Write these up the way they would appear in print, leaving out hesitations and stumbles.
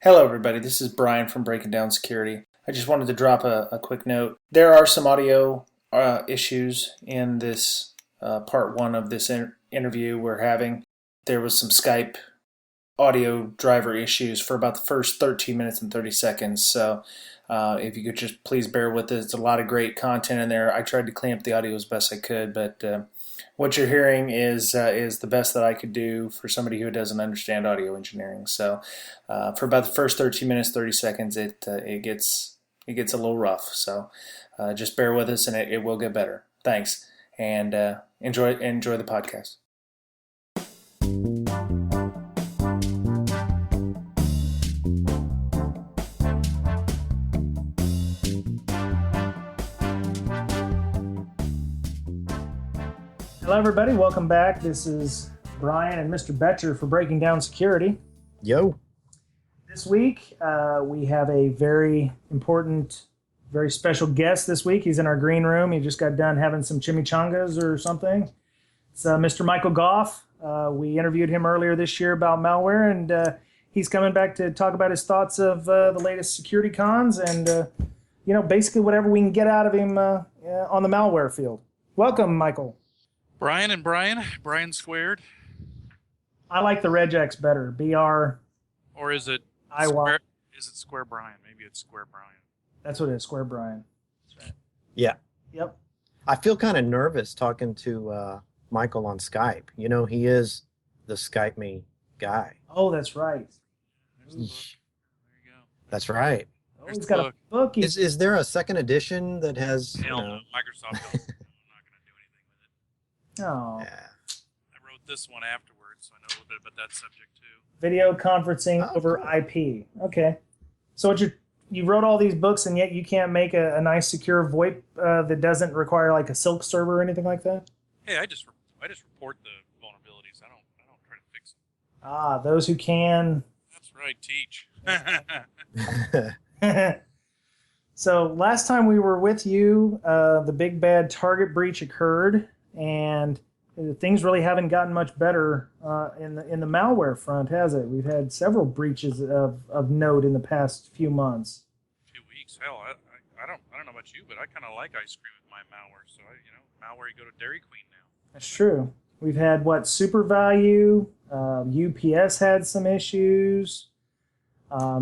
Hello, everybody. This is Brian from Breaking Down Security. I just wanted to drop a quick note. There are some audio issues in this part one of this interview we're having. There was some Skype audio driver issues for about the first 13 minutes and 30 seconds. So if you could just please bear with it. It's a lot of great content in there. I tried to clean up the audio as best I could, but what you're hearing is the best that I could do for somebody who doesn't understand audio engineering. So for about the first 13 minutes, 30 seconds, it gets a little rough. So just bear with us, and it will get better. Thanks, and enjoy the podcast. Hello, everybody. Welcome back. This is Brian and Mr. Betcher for Breaking Down Security. Yo. This week, we have a very important, very special guest this week. He's in our green room. He just got done having some chimichangas or something. It's Mr. Michael Gough. We interviewed him earlier this year about malware, and he's coming back to talk about his thoughts of the latest security cons and, basically whatever we can get out of him on the malware field. Welcome, Michael. Brian and Brian squared. I like the regex better. BR. Or is it square? Is it Square Brian? Maybe it's Square Brian. That's what it is, Square Brian. That's right. Yeah. Yep. I feel kind of nervous talking to Michael on Skype. You know, he is the Skype me guy. Oh, that's right. There's the book. There you go. That's right. Oh, he's got a book. Is there a second edition that has... Hell no. Microsoft don't. I'm not going to do anything with it. Oh. Yeah. I wrote this one afterwards, so I know a little bit about that subject too. Video conferencing over cool. IP. Okay. So you wrote all these books, and yet you can't make a nice secure VoIP that doesn't require like a Silk server or anything like that? Hey, I just report the vulnerabilities. I don't try to fix them. Ah, those who can. That's right. Teach. So last time we were with you, the big bad Target breach occurred, and things really haven't gotten much better in the malware front, has it? We've had several breaches of note in the past few months. Few weeks. Hell, I don't know about you, but I kind of like ice cream with my malware. So malware, you go to Dairy Queen now. That's true. We've had SuperValue. UPS had some issues.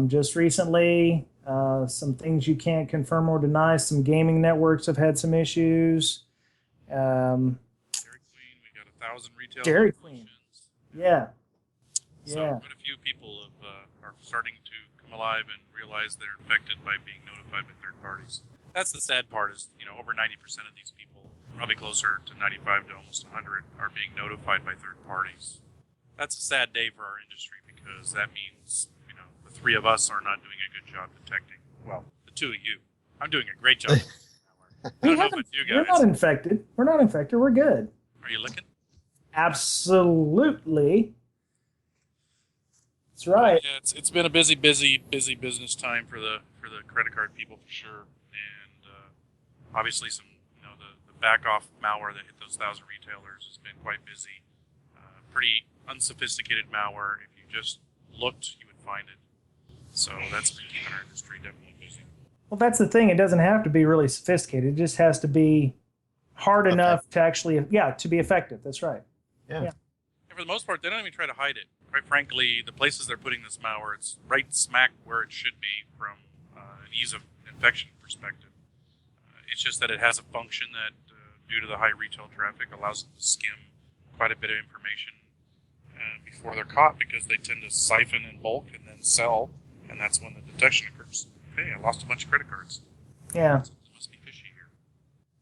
Just recently, some things you can't confirm or deny. Some gaming networks have had some issues. Dairy Queen, we got 1,000 retail. Dairy Queen. Yeah. So quite a few people are starting to come alive and realize they're infected by being notified by third parties. That's the sad part is, over 90% of these people, probably closer to 95 to almost 100, are being notified by third parties. That's a sad day for our industry because that means, the three of us are not doing a good job detecting. Well, the two of you. I'm doing a great job. I don't know about you guys. We're not infected. We're good. Are you looking? Absolutely. That's right. Yeah, it's been a busy business time for the credit card people for sure, and obviously some the back off malware that hit those 1,000 retailers has been quite busy. Pretty unsophisticated malware. If you just looked, you would find it. So that's been keeping our industry definitely busy. Well, that's the thing. It doesn't have to be really sophisticated. It just has to be hard enough to actually, to be effective. That's right. Yeah. And for the most part, they don't even try to hide it. Quite frankly, the places they're putting this malware, it's right smack where it should be from an ease of infection perspective. It's just that it has a function that, due to the high retail traffic, allows them to skim quite a bit of information before they're caught because they tend to siphon in bulk and then sell, and that's when the detection occurs. Hey, I lost a bunch of credit cards. Yeah. It must be fishy here.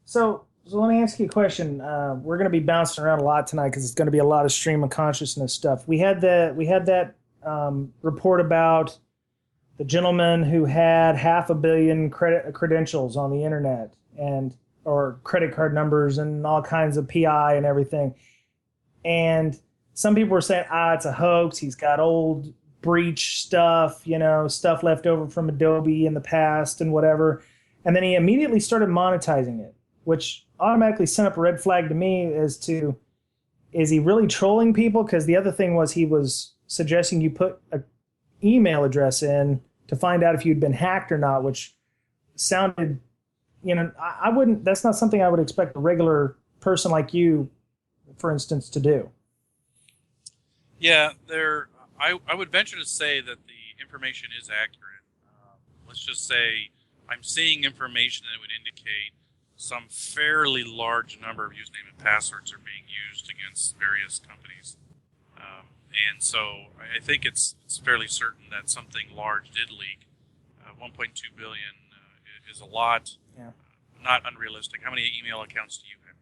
So let me ask you a question. We're going to be bouncing around a lot tonight because it's going to be a lot of stream of consciousness stuff. We had that report about the gentleman who had 500 million credentials on the internet or credit card numbers and all kinds of PI and everything. And some people were saying, it's a hoax. He's got old breach stuff, stuff left over from Adobe in the past and whatever. And then he immediately started monetizing it, which automatically sent up a red flag to me as to, is he really trolling people? Because the other thing was he was suggesting you put email address in to find out if you'd been hacked or not, which sounded, I wouldn't. That's not something I would expect a regular person like you, for instance, to do. Yeah, I would venture to say that the information is accurate. Let's just say I'm seeing information that would indicate some fairly large number of username and passwords are being used against various companies. And so I think it's fairly certain that something large did leak. 1.2 billion is a lot, not unrealistic. How many email accounts do you have?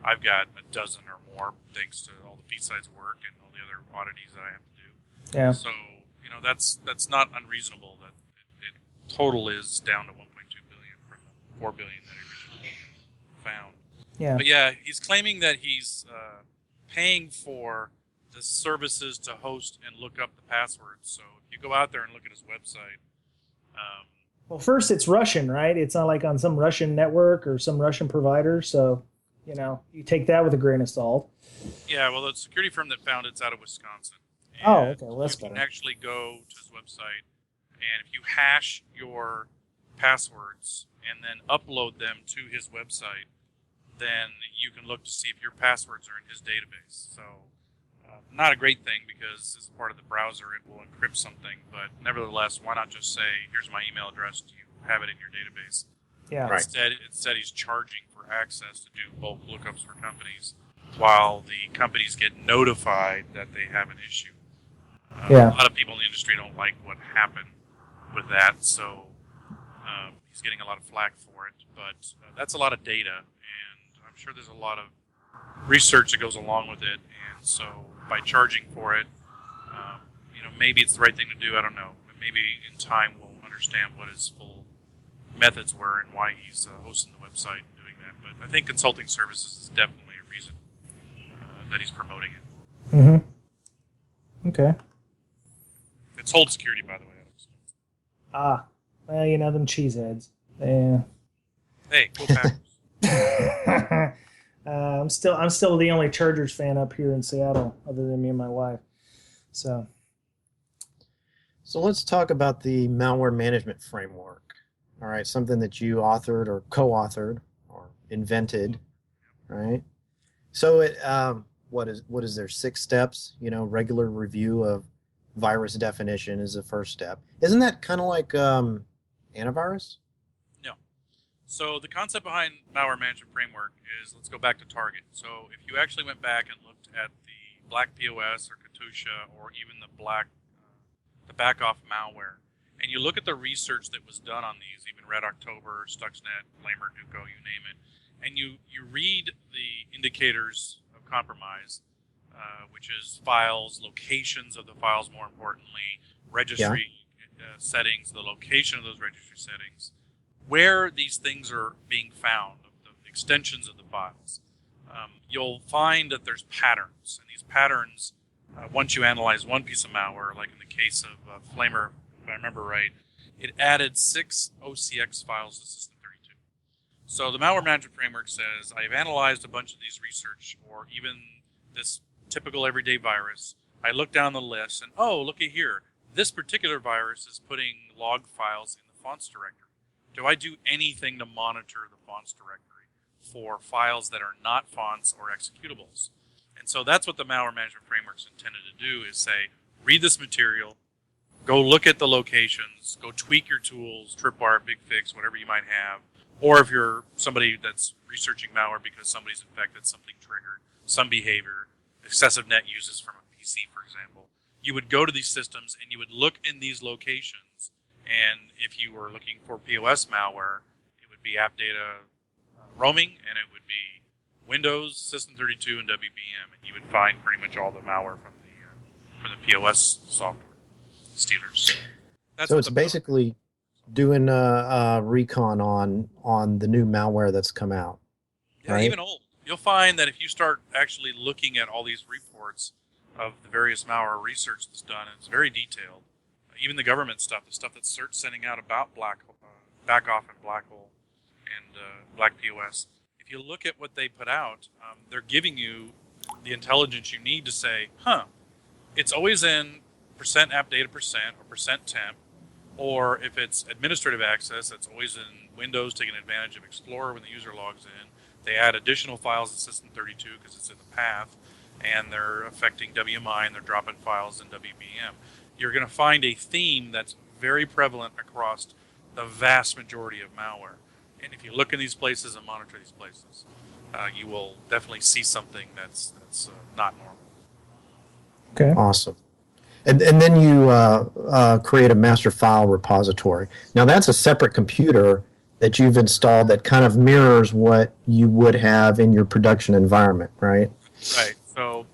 I've got a dozen or more, thanks to all the B-sides work and all the other oddities that I have to do. Yeah. So, that's not unreasonable that it total is down to 1.2 billion from the 4 billion that I originally found. Yeah. But yeah, he's claiming that he's paying for the services to host and look up the passwords. So if you go out there and look at his website, well, first it's Russian, right? It's not like on some Russian network or some Russian provider. So, you take that with a grain of salt. yeah, well, the security firm that found it's out of Wisconsin. Oh, And okay. Well, that's you can better. actually go to his website, and if you hash your passwords and then upload them to his website, then you can look to see if your passwords are in his database. So, not a great thing because as part of the browser, it will encrypt something. But nevertheless, why not just say, "Here's my email address. Do you have it in your database?" Yeah. Right. Instead, he's charging for access to do bulk lookups for companies, while the companies get notified that they have an issue. Yeah. A lot of people in the industry don't like what happened with that, so he's getting a lot of flack for it. But that's a lot of data, and I'm sure there's a lot of research that goes along with it. And so by charging for it, maybe it's the right thing to do. I don't know. But maybe in time we'll understand what his full methods were and why he's hosting the website and doing that. But I think consulting services is definitely a reason that he's promoting it. Mm-hmm. Okay. It's hold security, by the way. Ah, well, them cheeseheads. Yeah. Hey, go Packers. I'm still the only Chargers fan up here in Seattle, other than me and my wife. So let's talk about the malware management framework. All right, something that you authored or co-authored or invented, right? So what is there 6 steps? Regular review of virus definition is the first step. Isn't that kind of like antivirus? No. So the concept behind malware management framework is, let's go back to Target. So if you actually went back and looked at the Black POS or Katusha or even the back-off malware, and you look at the research that was done on these, even Red October, Stuxnet, Lamer, Duco, you name it, and you read the indicators of compromise, which is files, locations of the files, more importantly, registry settings, the location of those registry settings, where these things are being found, the extensions of the files. You'll find that there's patterns, and these patterns, once you analyze one piece of malware, like in the case of Flamer, if I remember right, it added 6 OCX files to System 32. So the malware management framework says, I've analyzed a bunch of these research, or even this typical everyday virus. I look down the list, and looky here. This particular virus is putting log files in the fonts directory. Do I do anything to monitor the fonts directory for files that are not fonts or executables? And so that's what the malware management framework is intended to do, is say, read this material, go look at the locations, go tweak your tools, Tripwire, BigFix, whatever you might have. Or if you're somebody that's researching malware because somebody's infected, something triggered, some behavior, excessive net uses from a PC, for example, you would go to these systems and you would look in these locations. And if you were looking for POS malware, it would be app data roaming, and it would be Windows, System 32, and WBM, and you would find pretty much all the malware from the POS software stealers. So it's basically doing a recon on the new malware that's come out. Yeah, right? Even old. You'll find that if you start actually looking at all these reports of the various malware research that's done, and it's very detailed. Even the government stuff, the stuff that CERT's sending out about Backoff and Black Hole and Black POS. If you look at what they put out, they're giving you the intelligence you need to say, it's always in percent app data percent or percent temp, or if it's administrative access, that's always in Windows taking advantage of Explorer when the user logs in. They add additional files to System32 because it's in the path, and they're affecting WMI and they're dropping files in WBM. You're going to find a theme that's very prevalent across the vast majority of malware. And if you look in these places and monitor these places, you will definitely see something that's not normal. Okay. Awesome. And then you create a master file repository. Now that's a separate computer that you've installed that kind of mirrors what you would have in your production environment, right? Right. So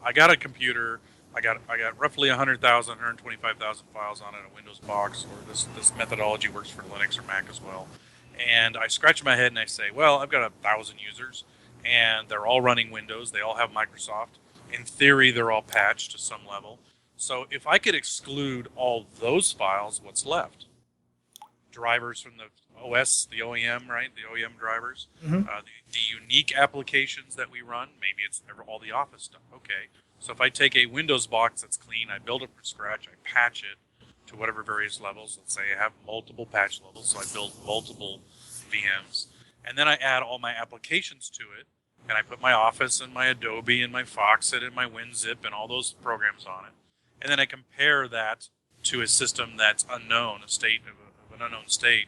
I got a computer. I got roughly 100,000, 125,000 files on it, a Windows box, or this methodology works for Linux or Mac as well. And I scratch my head and I say, well, I've got 1,000 users, and they're all running Windows. They all have Microsoft. In theory, they're all patched to some level. So if I could exclude all those files, what's left? Drivers from the OS, the OEM, right? The OEM drivers. Mm-hmm. The unique applications that we run, maybe it's all the Office stuff. Okay. So if I take a Windows box that's clean, I build it from scratch, I patch it to whatever various levels. Let's say I have multiple patch levels, so I build multiple VMs. And then I add all my applications to it, and I put my Office and my Adobe and my Foxit and my WinZip and all those programs on it. And then I compare that to a system that's unknown, a state of an unknown state.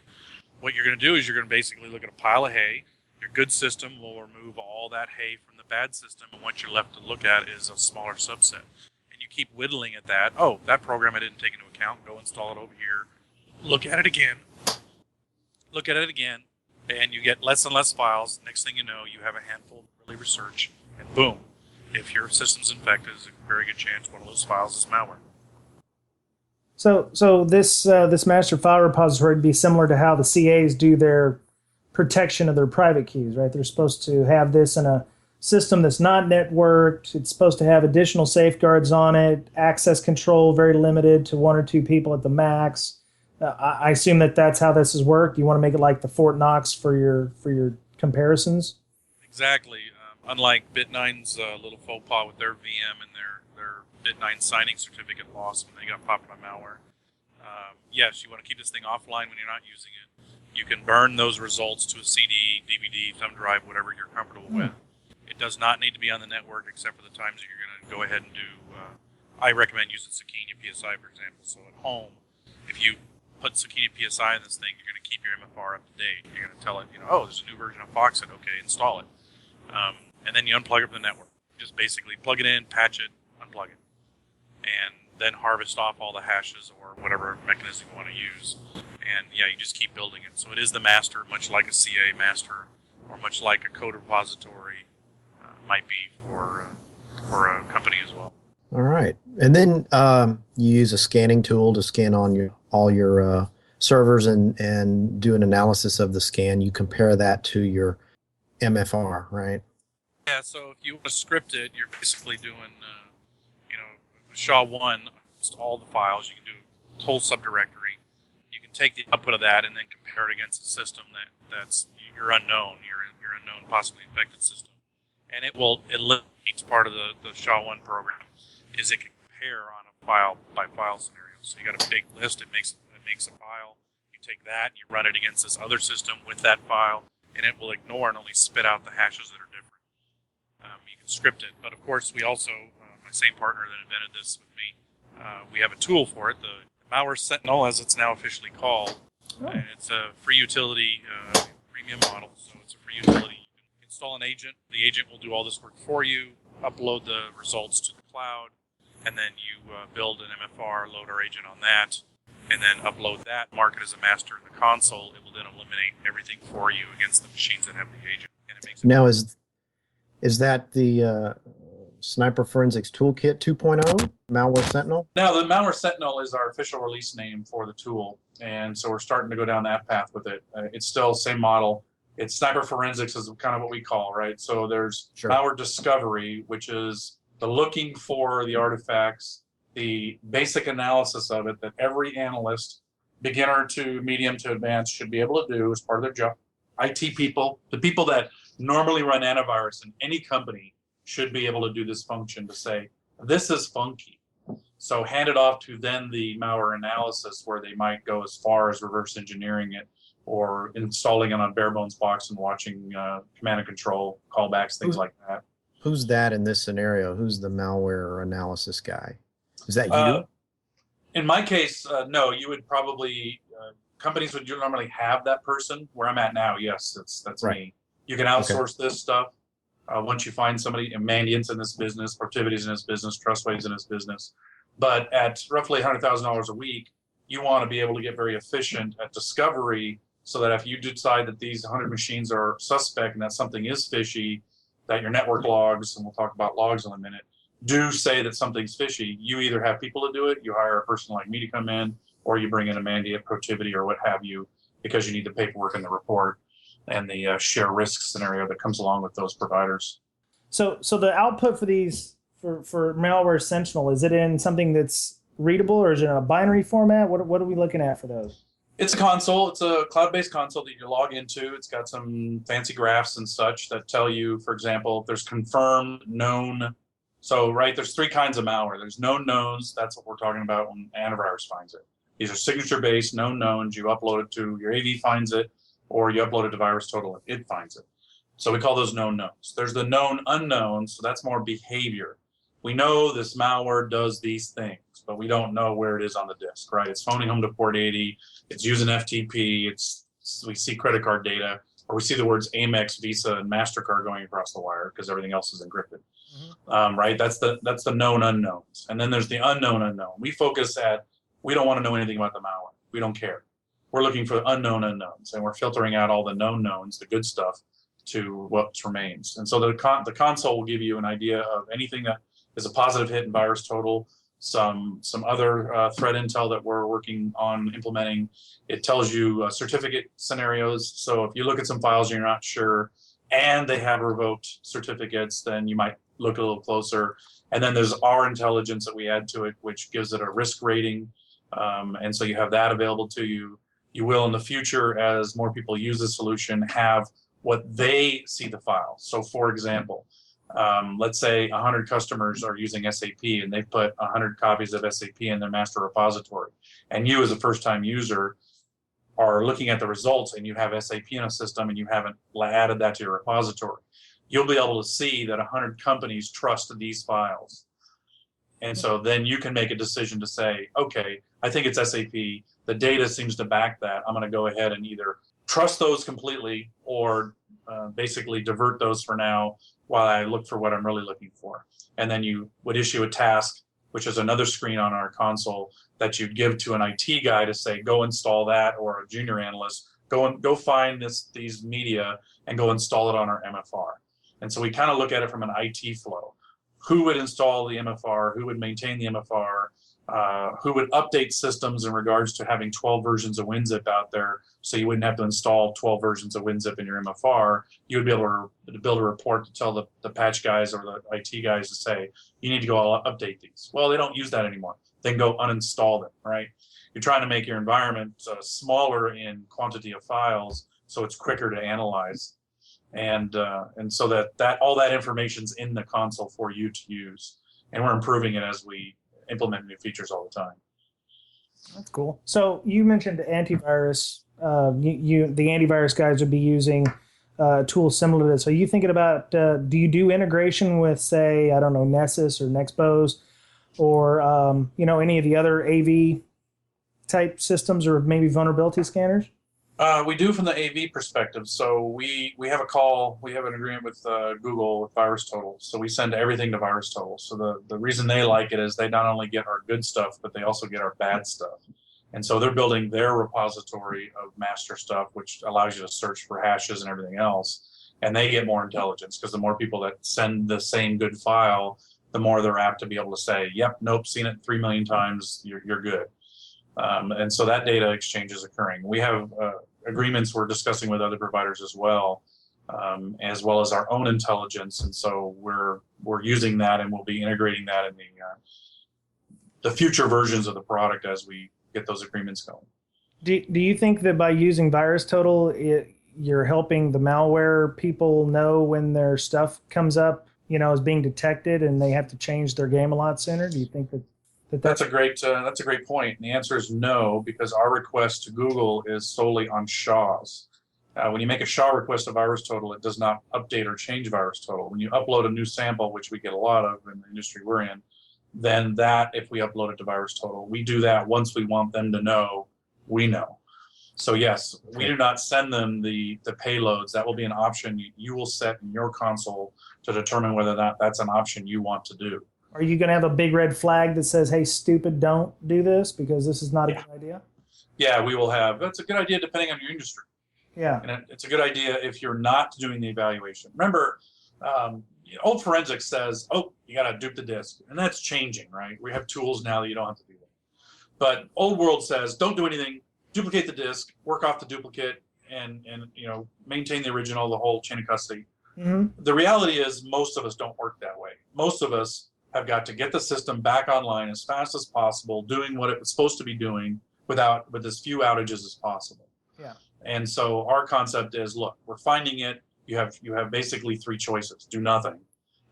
What you're going to do is you're going to basically look at a pile of hay. Your good system will remove all that hay from the bad system, and what you're left to look at is a smaller subset. And you keep whittling at that. Oh, that program I didn't take into account. Go install it over here. Look at it again. Look at it again. And you get less and less files. Next thing you know, you have a handful of early research, and boom. If your system's infected, there's a very good chance one of those files is malware. So this master file repository would be similar to how the CAs do their protection of their private keys, right? They're supposed to have this in a system that's not networked. It's supposed to have additional safeguards on it, access control very limited to 1 or 2 people at the max. I assume that's how this is worked. You want to make it like the Fort Knox for your comparisons? Exactly. Unlike Bit9's little faux pas with their VM and their Bit9 signing certificate loss when they got popped by malware. Yes, you want to keep this thing offline when you're not using it. You can burn those results to a CD, DVD, thumb drive, whatever you're comfortable with. It does not need to be on the network except for the times that you're going to go ahead and do. I recommend using Sakina PSI, for example. So at home, if you put Sakina PSI in this thing, you're going to keep your MFR up to date. You're going to tell it, oh, there's a new version of Foxit. Okay, install it. And then you unplug it from the network. Just basically plug it in, patch it, unplug it. And then harvest off all the hashes or whatever mechanism you want to use. And yeah, you just keep building it. So it is the master, much like a CA master, or much like a code repository might be for a company as well. All right. And then you use a scanning tool to scan on all your servers and do an analysis of the scan. You compare that to your MFR, right? Yeah, so if you want to script it, you're basically doing, SHA-1, all the files. You can do a whole subdirectory. You can take the output of that and then compare it against a system that's your unknown, your unknown possibly infected system. And it will eliminate part of the SHA-1 program, is it can compare on a file-by-file scenario. So you got a big list, it makes a file. You take that, you run it against this other system with that file, and it will ignore and only spit out the hashes that are different. You can script it, but of course we also, my same partner that invented this with me, we have a tool for it, the Malware Sentinel, as it's now officially called. And it's a free utility premium model, so it's a free utility. You can install an agent. The agent will do all this work for you, upload the results to the cloud, and then you build an MFR, load our agent on that, and then upload that, mark it as a master in the console. It will then eliminate everything for you against the machines that have the agent. And it makes it now, is that the Sniper Forensics Toolkit 2.0, Malware Sentinel? Now, the Malware Sentinel is our official release name for the tool, and so we're starting to go down that path with it. It's still the same model. It's Sniper Forensics is kind of what we call, right? So there's malware discovery, which is the looking for the artifacts, the basic analysis of it that every analyst, beginner to medium to advanced, should be able to do as part of their job. IT people, the people that normally run antivirus in any company, should be able to do this function to say, this is funky. So hand it off to then the malware analysis, where they might go as far as reverse engineering it or installing it on bare bones box and watching command and control callbacks, things like that. Who's that in this scenario? Who's the malware analysis guy? Is that you? In my case, no. You would probably companies would normally have that person. Where I'm at now, yes, that's Right. me. You can outsource this stuff once you find somebody. Mandiant's in this business, Protivity's in this business, Trustwave's in this business. But at roughly $100,000 a week, you want to be able to get very efficient at discovery, so that if you decide that these 100 machines are suspect and that something is fishy, that your network logs, and we'll talk about logs in a minute, do say that something's fishy, you either have people to do it, you hire a person like me to come in, or you bring in a Mandiant, Protivity, or what have you, because you need the paperwork and the report and the share risk scenario that comes along with those providers. So the output for these, for Malware Sentinel, is it in something that's readable, or is it in a binary format? What are we looking at for those? It's a console. It's a cloud-based console that you log into. It's got some fancy graphs and such that tell you, for example, if there's confirmed, known. So, right, there's three kinds of malware. There's known knowns. That's what we're talking about when antivirus finds it. These are signature-based known knowns. You upload it to your AV finds it, or you upload it to VirusTotal and it finds it. So we call those known knowns. There's the known unknowns. So that's more behavior. We know this malware does these things, but we don't know where it is on the disk, right? It's phoning home to port 80. It's using FTP. We see credit card data, or we see the words Amex, Visa, and MasterCard going across the wire because everything else is encrypted, right? That's the known unknowns. And then there's the unknown unknown. We don't want to know anything about the malware. We don't care. We're looking for unknown unknowns, and we're filtering out all the known knowns, the good stuff, to what remains. And so the console will give you an idea of anything that is a positive hit in VirusTotal, some other threat intel that we're working on implementing. It tells you certificate scenarios. So if you look at some files and you're not sure, and they have revoked certificates, then you might look a little closer. And then there's our intelligence that we add to it, which gives it a risk rating. And so you have that available to you. You will, in the future, as more people use the solution, have what they see the file. So, for example, let's say 100 customers are using SAP and they put 100 copies of SAP in their master repository. And you, as a first-time user, are looking at the results and you have SAP in a system and you haven't added that to your repository. You'll be able to see that 100 companies trust these files. And so then you can make a decision to say, okay, I think it's SAP. The data seems to back that. I'm going to go ahead and either trust those completely or basically divert those for now while I look for what I'm really looking for. And then you would issue a task, which is another screen on our console that you'd give to an IT guy to say, go install that, or a junior analyst, go find these media and go install it on our MFR. And so we kind of look at it from an IT flow. Who would install the MFR? Who would maintain the MFR? Who would update systems in regards to having 12 versions of WinZip out there, so you wouldn't have to install 12 versions of WinZip in your MFR. You would be able to build a report to tell the patch guys or the IT guys to say, you need to go update these. Well, they don't use that anymore. Then go uninstall them, right? You're trying to make your environment smaller in quantity of files so it's quicker to analyze. And so that all that information's in the console for you to use. And we're improving it as we implement new features all the time. That's cool. So you mentioned antivirus. The antivirus guys would be using tools similar to this. So you thinking about, do you do integration with, say, I don't know, Nessus or Nexpose or, any of the other AV type systems or maybe vulnerability scanners? We do from the AV perspective. So we have an agreement with Google with VirusTotal. So we send everything to VirusTotal. So the reason they like it is they not only get our good stuff, but they also get our bad stuff. And so they're building their repository of master stuff, which allows you to search for hashes and everything else. And they get more intelligence because the more people that send the same good file, the more they're apt to be able to say, yep, nope, seen it 3 million times, you're good. And so that data exchange is occurring. We have agreements we're discussing with other providers as well as our own intelligence. And so we're using that, and we'll be integrating that in the future versions of the product as we get those agreements going. Do you think that by using VirusTotal, you're helping the malware people know when their stuff comes up, is being detected, and they have to change their game a lot sooner? Do you think that? That's a great point. And the answer is no, because our request to Google is solely on SHAs. When you make a SHA request to VirusTotal, it does not update or change VirusTotal. When you upload a new sample, which we get a lot of in the industry we're in, then that, if we upload it to VirusTotal, we do that once we want them to know we know. So yes, we do not send them the payloads. That will be an option you will set in your console to determine whether that's an option you want to do. Are you going to have a big red flag that says, hey, stupid, don't do this because this is not a good idea? Yeah, we will have. That's a good idea depending on your industry. Yeah. And it's a good idea if you're not doing the evaluation. Remember, old forensics says, oh, you got to dupe the disk. And that's changing, right? We have tools now that you don't have to do that. But old world says, don't do anything, duplicate the disk, work off the duplicate, and maintain the original, the whole chain of custody. Mm-hmm. The reality is most of us don't work that way. Most of us have got to get the system back online as fast as possible, doing what it was supposed to be doing with as few outages as possible. Yeah. And so our concept is, look, we're finding it. You have basically three choices. Do nothing,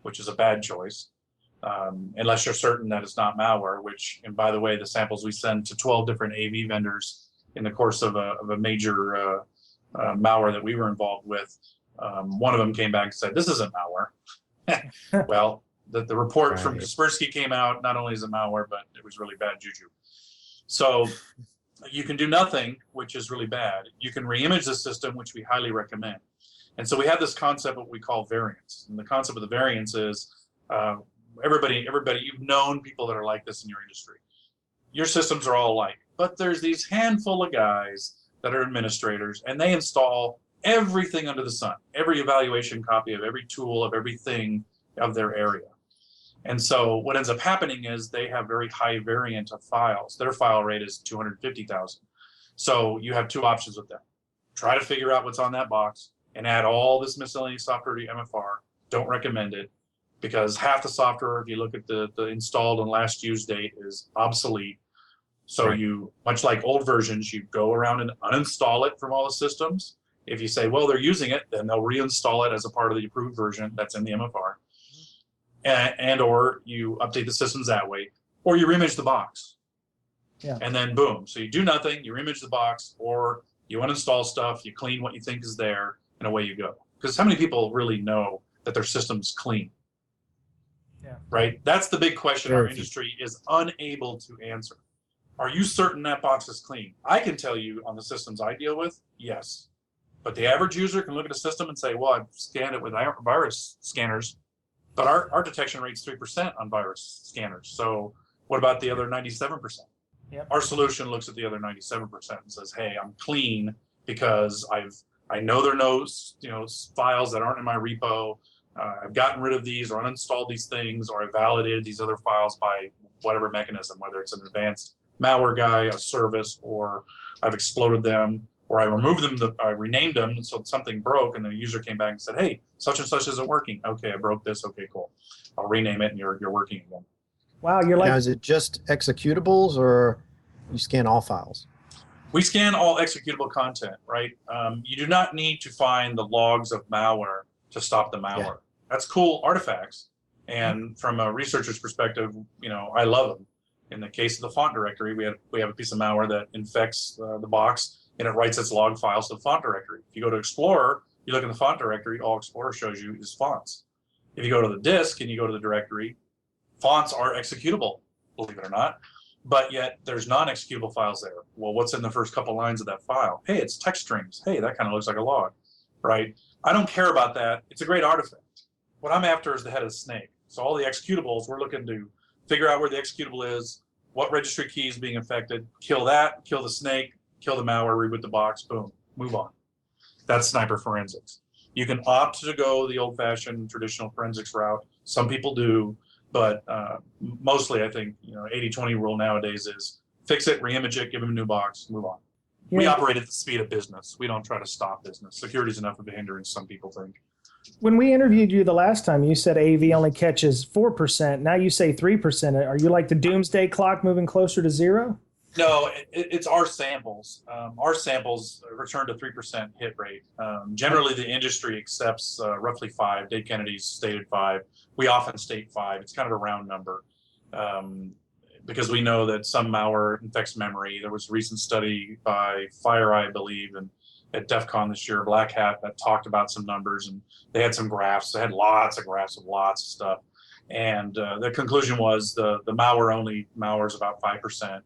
which is a bad choice, unless you're certain that it's not malware, which, and by the way, the samples we send to 12 different AV vendors in the course of a major malware that we were involved with, one of them came back and said, this isn't malware. Well, the report from Kaspersky came out, not only is it malware, but it was really bad juju. So you can do nothing, which is really bad. You can reimage the system, which we highly recommend. And so we have this concept, what we call variance. And the concept of the variance is everybody, you've known people that are like this in your industry. Your systems are all alike, but there's these handful of guys that are administrators, and they install everything under the sun, every evaluation copy of every tool, of everything of their area. And so what ends up happening is they have very high variant of files. Their file rate is 250,000. So you have two options with them. Try to figure out what's on that box and add all this miscellaneous software to MFR. Don't recommend it, because half the software, if you look at the installed and last use date, is obsolete. So you, much like old versions, you go around and uninstall it from all the systems. If you say, well, they're using it, then they'll reinstall it as a part of the approved version that's in the MFR. And or you update the systems that way, or you reimage the box. Yeah. And then boom. So you do nothing, you reimage the box, or you uninstall stuff, you clean what you think is there, and away you go. Because how many people really know that their system's clean? Yeah. Right? That's the big question our industry is unable to answer. Are you certain that box is clean? I can tell you on the systems I deal with, yes. But the average user can look at a system and say, well, I've scanned it with virus scanners, but our detection rate's 3% on virus scanners. So what about the other 97%? Yep. Our solution looks at the other 97% and says, hey, I'm clean because I know there are no files that aren't in my repo. I've gotten rid of these or uninstalled these things, or I validated these other files by whatever mechanism, whether it's an advanced malware guy, a service, or I've exploded them, or I removed them, I renamed them, so something broke, and the user came back and said, hey, such and such isn't working. Okay, I broke this. Okay, cool. I'll rename it, and you're working again. Wow, you're like... Now, is it just executables, or you scan all files? We scan all executable content, right? You do not need to find the logs of malware to stop the malware. Yeah. That's cool artifacts. And from a researcher's perspective, I love them. In the case of the font directory, we have a piece of malware that infects the box, and it writes its log files to the font directory. If you go to Explorer, you look in the font directory, all Explorer shows you is fonts. If you go to the disk and you go to the directory, fonts are executable, believe it or not, but yet there's non-executable files there. Well, what's in the first couple lines of that file? Hey, it's text strings. Hey, that kind of looks like a log, right? I don't care about that. It's a great artifact. What I'm after is the head of the snake. So all the executables, we're looking to figure out where the executable is, what registry key is being affected, kill that, kill the snake, kill the malware, reboot the box, boom, move on. That's sniper forensics. You can opt to go the old-fashioned traditional forensics route. Some people do, but mostly I think 80-20 rule nowadays is fix it, reimage it, give them a new box, move on. Yeah. We operate at the speed of business. We don't try to stop business. Security is enough of a hindrance, some people think. When we interviewed you the last time, you said AV only catches 4%. Now you say 3%. Are you like the doomsday clock moving closer to zero? No, it's our samples. Our samples return to 3% hit rate. Generally, the industry accepts roughly 5. Dave Kennedy's stated 5. We often state 5. It's kind of a round number. because we know that some malware infects memory. There was a recent study by FireEye, I believe, and at DEF CON this year, Black Hat, that talked about some numbers, and they had some graphs. They had lots of graphs of lots of stuff. And the conclusion was the malware-only malware is about 5%.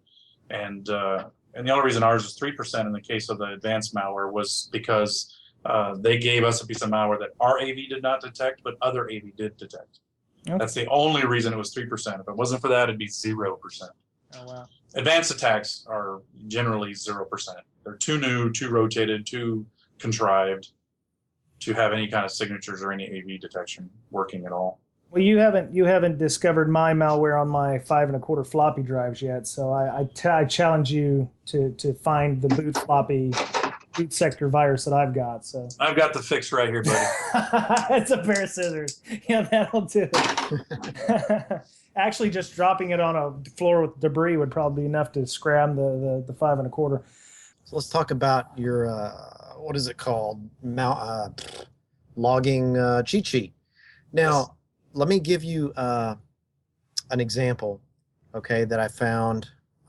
And the only reason ours is 3% in the case of the advanced malware was because they gave us a piece of malware that our AV did not detect, but other AV did detect. Okay. That's the only reason it was 3%. If it wasn't for that, it'd be 0%. Oh, wow. Advanced attacks are generally 0%. They're too new, too rotated, too contrived to have any kind of signatures or any AV detection working at all. Well, you haven't discovered my malware on my 5 1/4 floppy drives yet, so I challenge you to find the boot floppy boot sector virus that I've got. So I've got the fix right here, buddy. It's a pair of scissors. Yeah, that'll do it. Actually, just dropping it on a floor with debris would probably be enough to scram the 5 1/4. So let's talk about your what is it called? Logging cheat sheet. Now, yes. Let me give you an example, okay, that I found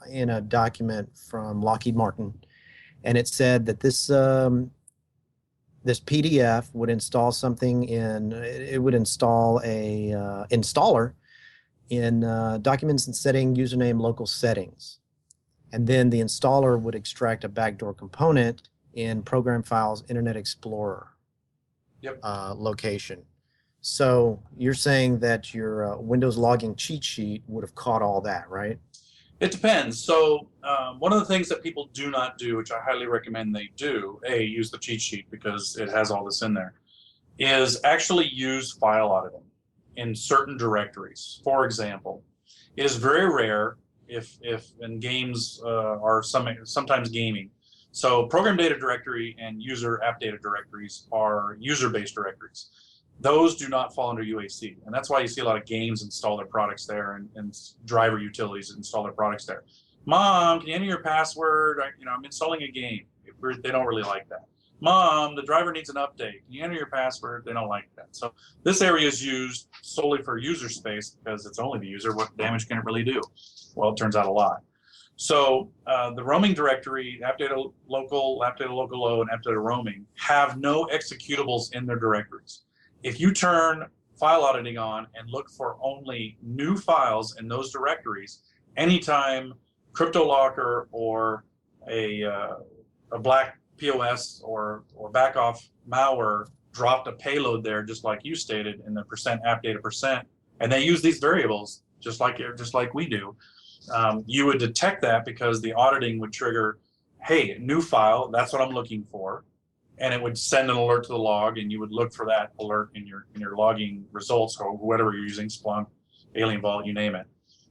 in a document from Lockheed Martin, and it said that this PDF would install something it would install a installer in documents and setting username local settings, and then the installer would extract a backdoor component in Program Files Internet Explorer location. So you're saying that your Windows logging cheat sheet would have caught all that, right? It depends. So one of the things that people do not do, which I highly recommend they do, use the cheat sheet because it has all this in there, is actually use file auditing in certain directories. For example, it is very rare if in games are sometimes gaming. So program data directory and user app data directories are user-based directories. Those do not fall under UAC, and that's why you see a lot of games install their products there, and driver utilities install their products there. Mom, can you enter your password? I'm installing a game. They don't really like that. Mom, the driver needs an update. Can you enter your password? They don't like that. So this area is used solely for user space because it's only the user. What damage can it really do? Well, it turns out a lot. So the roaming directory, app data local, low, and app data roaming have no executables in their directories. If you turn file auditing on and look for only new files in those directories, anytime CryptoLocker or a black POS or backoff malware dropped a payload there, just like you stated in the %appdata%, and they use these variables just like we do, you would detect that because the auditing would trigger, hey, new file, that's what I'm looking for. And it would send an alert to the log, and you would look for that alert in your logging results, or whatever you're using, Splunk, Alien Vault, you name it.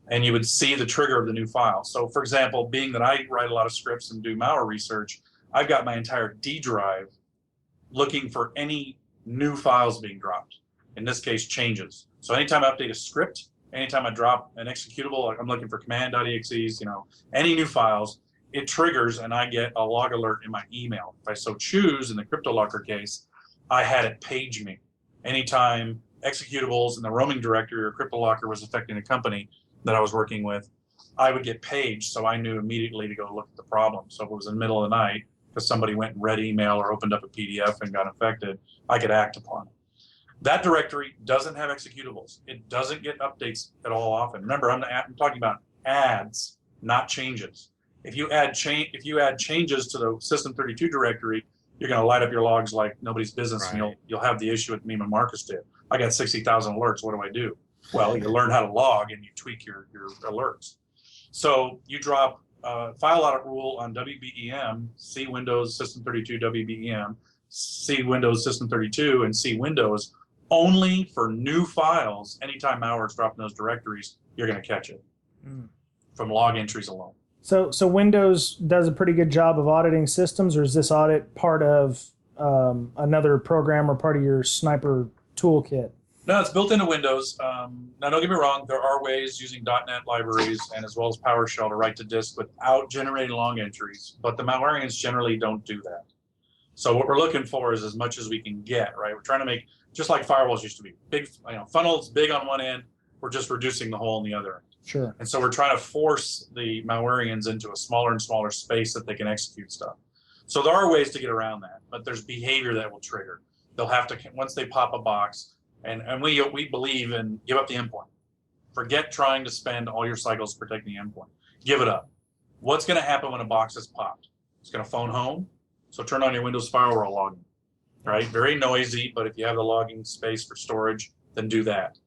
And you would see the trigger of the new file. So for example, being that I write a lot of scripts and do malware research, I've got my entire D drive looking for any new files being dropped. In this case, changes. So anytime I update a script, anytime I drop an executable, like I'm looking for command.exes, any new files, it triggers and I get a log alert in my email. If I so choose, in the CryptoLocker case, I had it page me. Anytime executables in the roaming directory or CryptoLocker was affecting a company that I was working with, I would get paged, so I knew immediately to go look at the problem. So if it was in the middle of the night, because somebody went and read email or opened up a PDF and got infected, I could act upon it. That directory doesn't have executables. It doesn't get updates at all often. Remember, I'm talking about adds, not changes. If you add changes to the System32 directory, you're going to light up your logs like nobody's business, right. And you'll have the issue that Meme and Marcus did. I got 60,000 alerts. What do I do? Well, you learn how to log and you tweak your alerts. So you drop file audit rule on WBEM, C Windows System32 WBEM, C Windows System32, and C Windows only for new files. Anytime malware is dropped in those directories, you're going to catch it from log entries alone. So Windows does a pretty good job of auditing systems, or is this audit part of another program or part of your sniper toolkit? No, it's built into Windows. Now, don't get me wrong. There are ways using .NET libraries and as well as PowerShell to write to disk without generating log entries, but the malwarians generally don't do that. So what we're looking for is as much as we can get, right? We're trying to make, just like firewalls used to be, big, funnels big on one end, we're just reducing the hole on the other end. Sure. And so we're trying to force the malwareans into a smaller and smaller space that they can execute stuff. So there are ways to get around that, but there's behavior that will trigger. They'll have to, once they pop a box, and we believe in give up the endpoint. Forget trying to spend all your cycles protecting the endpoint. Give it up. What's going to happen when a box is popped? It's going to phone home. So turn on your Windows firewall login. Right? Very noisy, but if you have the logging space for storage, then do that.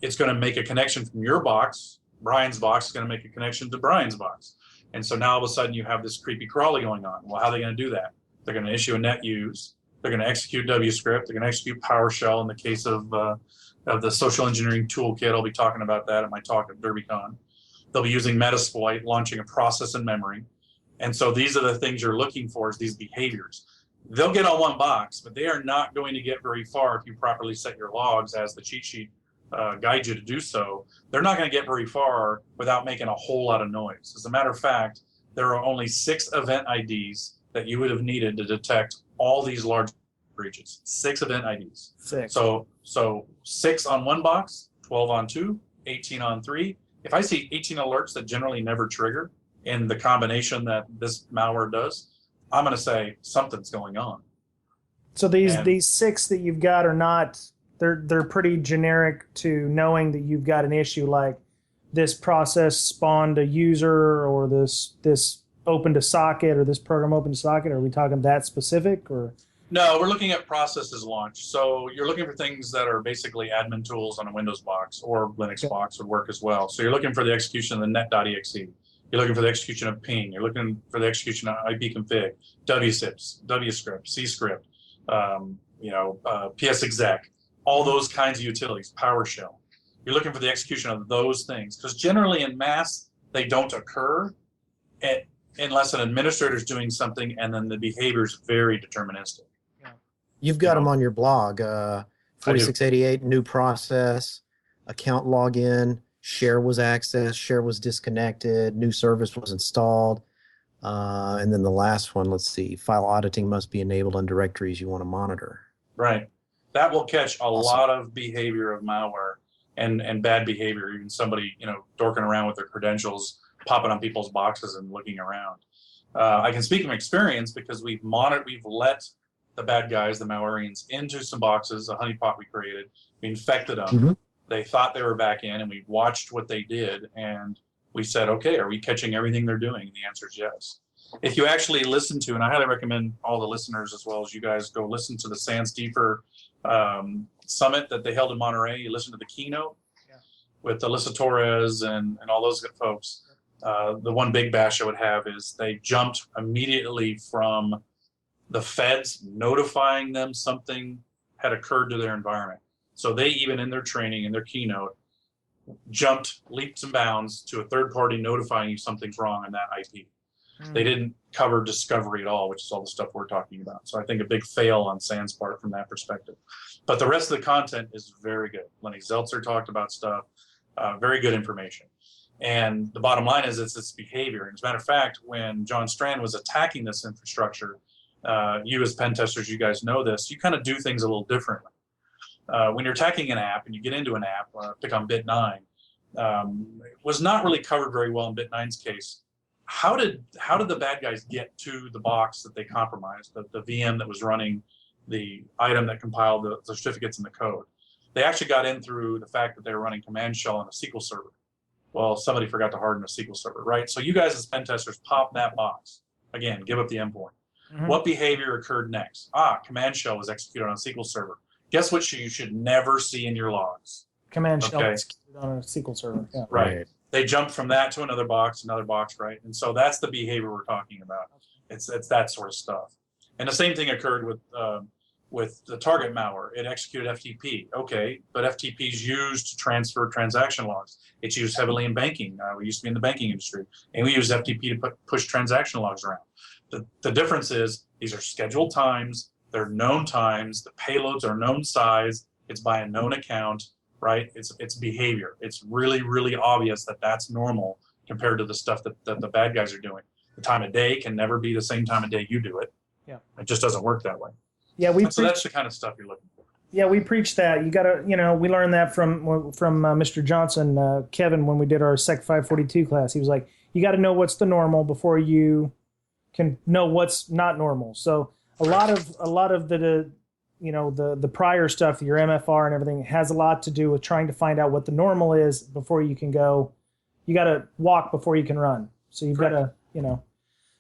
It's going to make a connection from your box. Brian's box is going to make a connection to Brian's box. And so now all of a sudden you have this creepy crawly going on. Well, how are they going to do that? They're going to issue a net use. They're going to execute WScript. They're going to execute PowerShell in the case of the social engineering toolkit. I'll be talking about that at my talk at DerbyCon. They'll be using Metasploit, launching a process in memory. And so these are the things you're looking for, is these behaviors. They'll get on one box, but they are not going to get very far if you properly set your logs as the cheat sheet guides you to do so. They're not going to get very far without making a whole lot of noise. As a matter of fact, there are only 6 event IDs that you would have needed to detect all these large breaches. 6 event IDs. 6. So 6 on one box, 12 on 2, 18 on 3. If I see 18 alerts that generally never trigger in the combination that this malware does, I'm going to say something's going on. So these 6 that you've got are not, they're pretty generic to knowing that you've got an issue, like this process spawned a user, or this opened a socket, or this program opened a socket. Are we talking that specific, or? No, we're looking at processes launched. So you're looking for things that are basically admin tools on a Windows box, or Linux box would work as well. So you're looking for the execution of the net.exe. You're looking for the execution of ping. You're looking for the execution of ipconfig, WSIPs, WScript, cscript, psexec, all those kinds of utilities, PowerShell. You're looking for the execution of those things, because generally in mass, they don't occur unless an administrator is doing something and then the behavior is very deterministic. You've got them on your blog, 4688, new process, account login, share was accessed, share was disconnected, new service was installed. And then the last one, let's see, file auditing must be enabled on directories you want to monitor. Right. That will catch a lot of behavior of malware and bad behavior, even somebody, dorking around with their credentials, popping on people's boxes and looking around. I can speak from experience because we've let the bad guys, the malwareans, into some boxes, a honeypot we created. We infected them. Mm-hmm. They thought they were back in, and we watched what they did, and we said, okay, are we catching everything they're doing? And the answer is yes. If you actually listen to, and I highly recommend all the listeners as well as you guys go listen to the SANS Deeper summit that they held in Monterey. You listen to the keynote with Alyssa Torres and all those good folks. The one big bash I would have is they jumped immediately from the feds notifying them something had occurred to their environment. So they, even in their training, in their keynote, jumped leaps and bounds to a third party notifying you something's wrong on that IP. They didn't cover discovery at all, which is all the stuff we're talking about. So I think a big fail on SANS part from that perspective. But the rest of the content is very good. Lenny Zeltzer talked about stuff, very good information. And the bottom line is it's behavior. As a matter of fact, when John Strand was attacking this infrastructure, you as pen testers, you guys know this, you kind of do things a little differently. When you're attacking an app and you get into an app, pick on Bit9, it was not really covered very well in Bit9's case. How did the bad guys get to the box that they compromised, the VM that was running the item that compiled the certificates in the code? They actually got in through the fact that they were running command shell on a SQL server. Well, somebody forgot to harden a SQL server, right? So you guys as pen testers pop that box. Again, give up the endpoint. Mm-hmm. What behavior occurred next? Command shell was executed on a SQL server. Guess what you should never see in your logs? Command shell executed on a SQL server. Yeah. Right. They jumped from that to another box, right? And so that's the behavior we're talking about. It's that sort of stuff. And the same thing occurred with the target malware. It executed FTP. Okay, but FTP is used to transfer transaction logs. It's used heavily in banking. We used to be in the banking industry, and we use FTP to push transaction logs around. The difference is these are scheduled times. They're known times. The payloads are known size. It's by a known account, right? It's behavior. It's really, really obvious that that's normal compared to the stuff that the bad guys are doing. The time of day can never be the same time of day you do it. Yeah. It just doesn't work that way. Yeah, so that's the kind of stuff you're looking for. Yeah, we preach that. You got to, we learned that from Mr. Johnson, Kevin, when we did our Sec 542 class. He was like, you got to know what's the normal before you can know what's not normal. So a lot of the the prior stuff, your MFR and everything, has a lot to do with trying to find out what the normal is before you can go. You got to walk before you can run. So you've got to,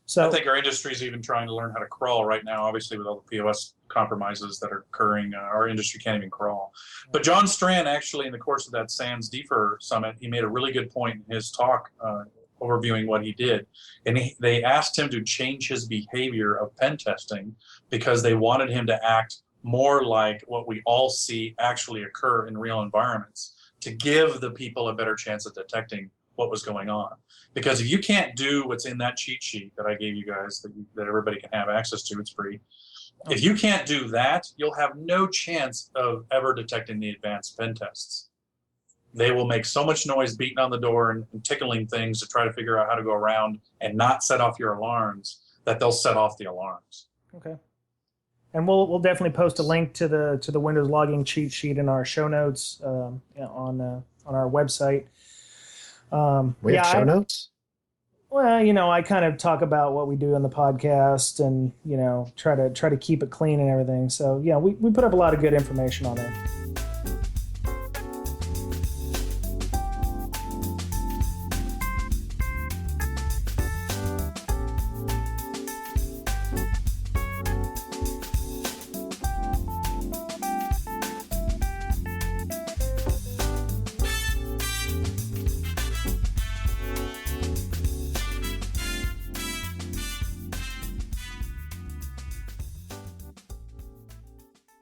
So I think our industry is even trying to learn how to crawl right now. Obviously, with all the POS compromises that are occurring, our industry can't even crawl. But John Strand, actually, in the course of that SANS DFIR summit, he made a really good point in his talk, overviewing what he did. And they asked him to change his behavior of pen testing because they wanted him to act more like what we all see actually occur in real environments, to give the people a better chance at detecting what was going on. Because if you can't do what's in that cheat sheet that I gave you guys, that everybody can have access to, it's free. If you can't do that, you'll have no chance of ever detecting the advanced pen tests. They will make so much noise beating on the door and tickling things to try to figure out how to go around and not set off your alarms, that they'll set off the alarms. Okay. And we'll definitely post a link to the Windows logging cheat sheet in our show notes on our website. We have show notes? Well, I kind of talk about what we do on the podcast and, try to keep it clean and everything. So, yeah, we put up a lot of good information on there.